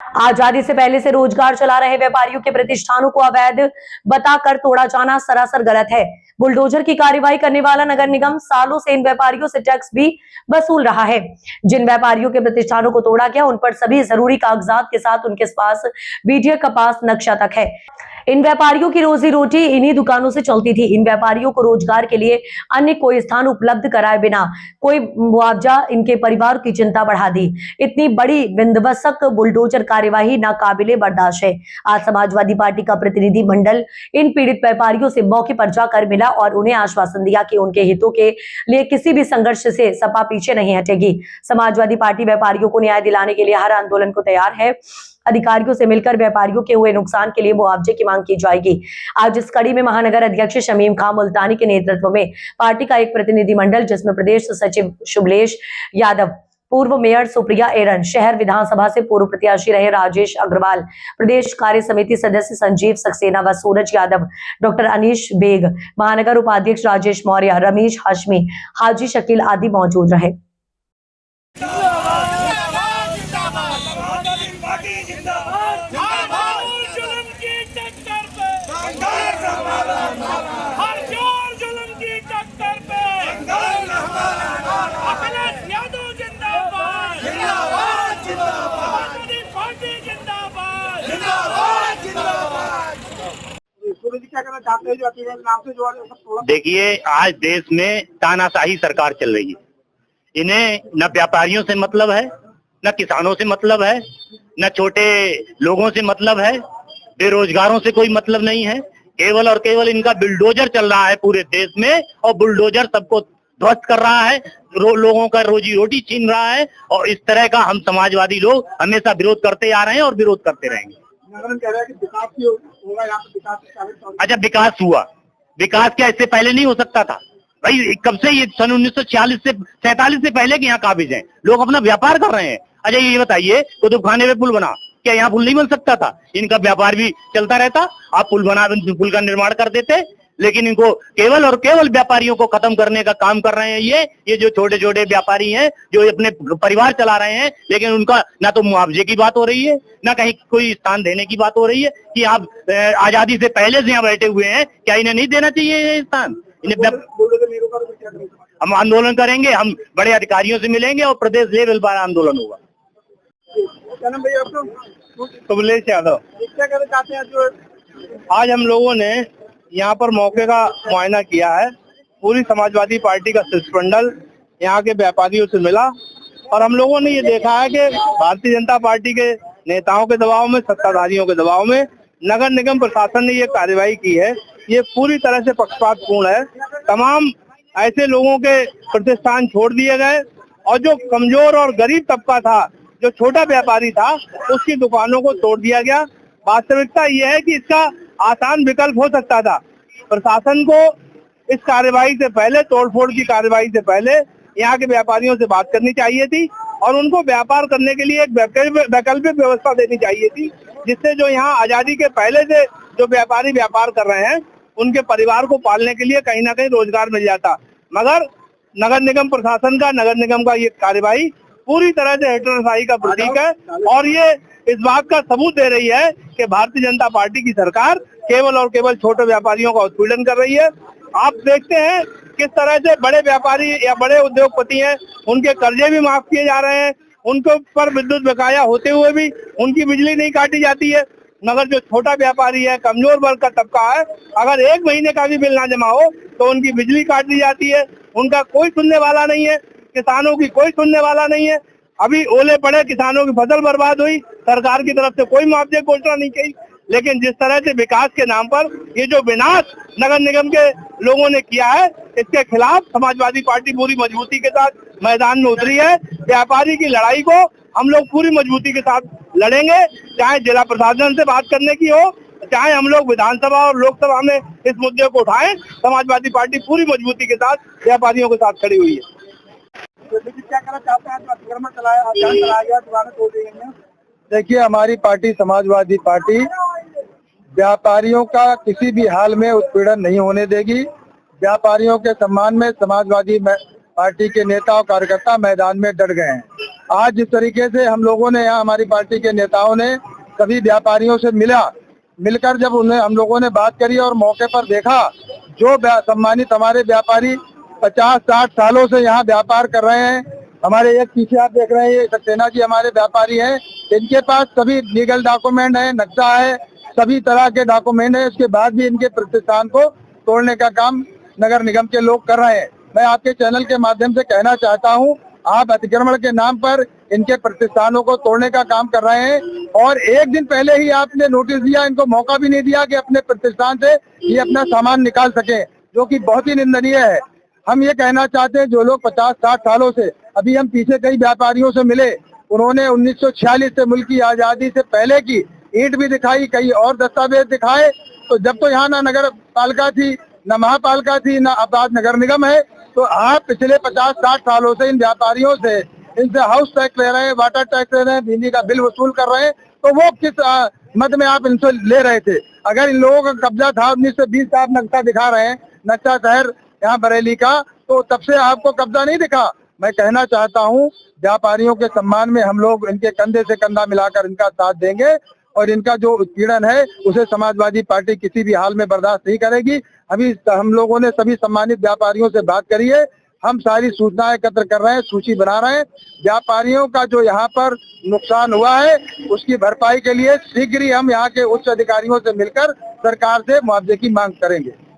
आजादी से पहले से रोजगार चला रहे व्यापारियों के प्रतिष्ठानों को अवैध बताकर तोड़ा जाना सरासर गलत है। बुलडोजर की कार्रवाई करने वाला नगर निगम सालों से इन व्यापारियों से टैक्स भी वसूल रहा है। जिन व्यापारियों के प्रतिष्ठानों को तोड़ा गया उन पर सभी जरूरी कागजात के साथ उनके पास बीडीए का पास नक्शा तक है। इन व्यापारियों की रोजी रोटी इन्हीं दुकानों से चलती थी। इन व्यापारियों को रोजगार के लिए अन्य कोई स्थान उपलब्ध कराए बिना कोई मुआवजा इनके परिवार की चिंता बढ़ा दी। इतनी बड़ी विध्वंसक बुलडोजर कार्यवाही नाकाबिले बर्दाश्त है। आज समाजवादी पार्टी का प्रतिनिधि मंडल इन पीड़ित व्यापारियों से मौके पर जाकर मिला और उन्हें आश्वासन दिया कि उनके हितों के लिए किसी भी संघर्ष से सपा पीछे नहीं हटेगी। समाजवादी पार्टी व्यापारियों को न्याय दिलाने के लिए हर आंदोलन को तैयार है। अधिकारियों से मिलकर व्यापारियों के हुए नुकसान के लिए मुआवजे की मांग की जाएगी। आज इस कड़ी में महानगर अध्यक्ष शमीम खां मुल्तानी के नेतृत्व में पार्टी का एक प्रतिनिधिमंडल जिसमें प्रदेश सचिव शुभलेश यादव, पूर्व मेयर सुप्रिया एरन, शहर विधानसभा से पूर्व प्रत्याशी रहे राजेश अग्रवाल, प्रदेश कार्य समिति सदस्य संजीव सक्सेना व सूरज यादव, डॉक्टर अनीश बेग, महानगर उपाध्यक्ष राजेश मौर्य, रमेश हाशमी, हाजी शकील आदि मौजूद रहे। देखिए, आज देश में तानाशाही सरकार चल रही है। इन्हें न व्यापारियों से मतलब है, न किसानों से मतलब है, न छोटे लोगों से मतलब है, बेरोजगारों से कोई मतलब नहीं है। केवल और केवल इनका बुलडोजर चल रहा है पूरे देश में और बुलडोजर सबको ध्वस्त कर रहा है, लोगों का रोजी रोटी छीन रहा है। और इस तरह का हम समाजवादी लोग हमेशा विरोध करते आ रहे हैं और विरोध करते रहेंगे। कह रहा है कि विकास होगा, यहाँ पे विकास। अच्छा, विकास हुआ, विकास क्या इससे पहले नहीं हो सकता था? भाई कब से ये सन 1946 से 47 से पहले के यहाँ काबिज हैं, लोग अपना व्यापार कर रहे हैं। अच्छा ये बताइए, कुतुब खाने पे पुल बना, क्या यहाँ पुल नहीं बन सकता था? इनका व्यापार भी चलता रहता, आप पुल का निर्माण कर देते। लेकिन इनको केवल और केवल व्यापारियों को खत्म करने का काम कर रहे हैं। ये जो छोटे छोटे व्यापारी हैं जो अपने परिवार चला रहे हैं, लेकिन उनका ना तो मुआवजे की बात हो रही है, ना कहीं कोई स्थान देने की बात हो रही है कि आप आजादी से पहले से यहाँ बैठे हुए हैं, क्या इन्हें नहीं देना चाहिए ये स्थान? हम आंदोलन करेंगे, हम बड़े अधिकारियों से मिलेंगे और प्रदेश लेवल पर आंदोलन होगा। क्या नाम भैया आपका? शुभलेश यादव। क्या कहना चाहते हैं? जो आज हम लोगों ने यहाँ पर मौके का मुआयना किया है। पूरी समाजवादी पार्टी का शिष्टमंडल यहाँ के व्यापारियों से मिला और हम लोगों ने ये देखा है कि भारतीय जनता पार्टी के नेताओं के दबाव में, सत्ताधारियों के दबाव में नगर निगम प्रशासन ने ये कार्रवाई की है। ये पूरी तरह से पक्षपातपूर्ण है। तमाम ऐसे लोगों के प्रतिष्ठान छोड़ दिए गए और जो कमजोर और गरीब तबका था, जो छोटा व्यापारी था, उसकी दुकानों को तोड़ दिया गया। वास्तविकता ये है कि इसका आसान विकल्प हो सकता था। प्रशासन को इस कार्रवाई से पहले, तोड़फोड़ की कार्रवाई से पहले यहाँ के व्यापारियों से बात करनी चाहिए थी और उनको व्यापार करने के लिए एक वैकल्पिक व्यवस्था देनी चाहिए थी, जिससे जो यहाँ आजादी के पहले से जो व्यापारी व्यापार कर रहे हैं उनके परिवार को पालने के लिए कहीं ना कहीं रोजगार मिल जाता। मगर नगर निगम प्रशासन का, नगर निगम का ये कार्रवाई पूरी तरह से हेटरोशाही का प्रतीक है और ये इस बात का सबूत दे रही है कि भारतीय जनता पार्टी की सरकार केवल और केवल छोटे व्यापारियों का उत्पीड़न कर रही है। आप देखते हैं किस तरह से बड़े व्यापारी या बड़े उद्योगपति हैं, उनके कर्जे भी माफ किए जा रहे हैं, उनके ऊपर विद्युत बकाया होते हुए भी उनकी बिजली नहीं काटी जाती है। मगर जो छोटा व्यापारी है, कमजोर वर्ग का तबका है, अगर 1 महीने का भी बिल ना जमा हो तो उनकी बिजली काट दी जाती है। उनका कोई सुनने वाला नहीं है, किसानों की कोई सुनने वाला नहीं है। अभी ओले पड़े, किसानों की फसल बर्बाद हुई, सरकार की तरफ से कोई मुआवजे घोषणा नहीं की। लेकिन जिस तरह से विकास के नाम पर ये जो विनाश नगर निगम के लोगों ने किया है, इसके खिलाफ समाजवादी पार्टी पूरी मजबूती के साथ मैदान में उतरी है। व्यापारी की लड़ाई को हम लोग पूरी मजबूती के साथ लड़ेंगे, चाहे जिला प्रशासन से बात करने की हो, चाहे हम लोग विधानसभा और लोकसभा में इस मुद्दे को उठाएं। समाजवादी पार्टी पूरी मजबूती के साथ व्यापारियों के साथ खड़ी हुई है। क्या कहना चाहते हैं? अतिक्रमण चलाया गया, दुकानें तोड़ दी गई हैं। देखिए, हमारी पार्टी समाजवादी पार्टी व्यापारियों का किसी भी हाल में उत्पीड़न नहीं होने देगी। व्यापारियों के सम्मान में समाजवादी पार्टी के नेता और कार्यकर्ता मैदान में डट गए हैं। आज जिस तरीके से हम लोगों ने यहाँ हमारी पार्टी के नेताओं ने सभी व्यापारियों से मिलकर जब उन्हें हम लोगों ने बात करी और मौके पर देखा, जो सम्मानित हमारे व्यापारी 50-60 सालों से यहाँ व्यापार कर रहे हैं, हमारे एक पीछे आप देख रहे हैं ये सक्सेना जी हमारे व्यापारी हैं, इनके पास सभी लीगल डॉक्यूमेंट है, नक्शा है, सभी तरह के डॉक्यूमेंट है, उसके बाद भी इनके प्रतिष्ठान को तोड़ने का काम नगर निगम के लोग कर रहे हैं। मैं आपके चैनल के माध्यम से कहना चाहता हूं, आप अतिक्रमण के नाम पर इनके प्रतिष्ठानों को तोड़ने का काम कर रहे हैं और एक दिन पहले ही आपने नोटिस दिया, इनको मौका भी नहीं दिया कि अपने प्रतिष्ठान से ये अपना सामान निकाल सके, जो कि बहुत ही निंदनीय है। हम ये कहना चाहते हैं, जो लोग 50-60 सालों से, अभी हम पीछे कई व्यापारियों से मिले, उन्होंने 1946 से मुल्क की आजादी से पहले की ईंट भी दिखाई, कई और दस्तावेज दिखाए। तो जब तो यहाँ ना नगर पालिका थी, न महापालिका थी, न अब नगर निगम है, तो आप पिछले 50-60 सालों से इन व्यापारियों से, इनसे हाउस टैक्स ले रहे हैं, वाटर टैक्स ले रहे हैं, बिजली का बिल वसूल कर रहे हैं, तो वो किस मद में आप इनसे ले रहे थे? अगर इन लोगों का कब्जा था 1920 का, आप नक्शा दिखा रहे हैं, नक्शा शहर यहाँ बरेली का, तो तब से आपको कब्जा नहीं दिखा। मैं कहना चाहता हूँ, व्यापारियों के सम्मान में हम लोग इनके कंधे से कंधा मिलाकर इनका साथ देंगे और इनका जो उत्पीड़न है उसे समाजवादी पार्टी किसी भी हाल में बर्दाश्त नहीं करेगी। अभी हम लोगों ने सभी सम्मानित व्यापारियों से बात करी है, हम सारी सूचनाएं एकत्र कर रहे हैं, सूची बना रहे हैं। व्यापारियों का जो यहाँ पर नुकसान हुआ है उसकी भरपाई के लिए शीघ्र ही हम यहाँ के उच्च अधिकारियों से मिलकर सरकार से मुआवजे की मांग करेंगे।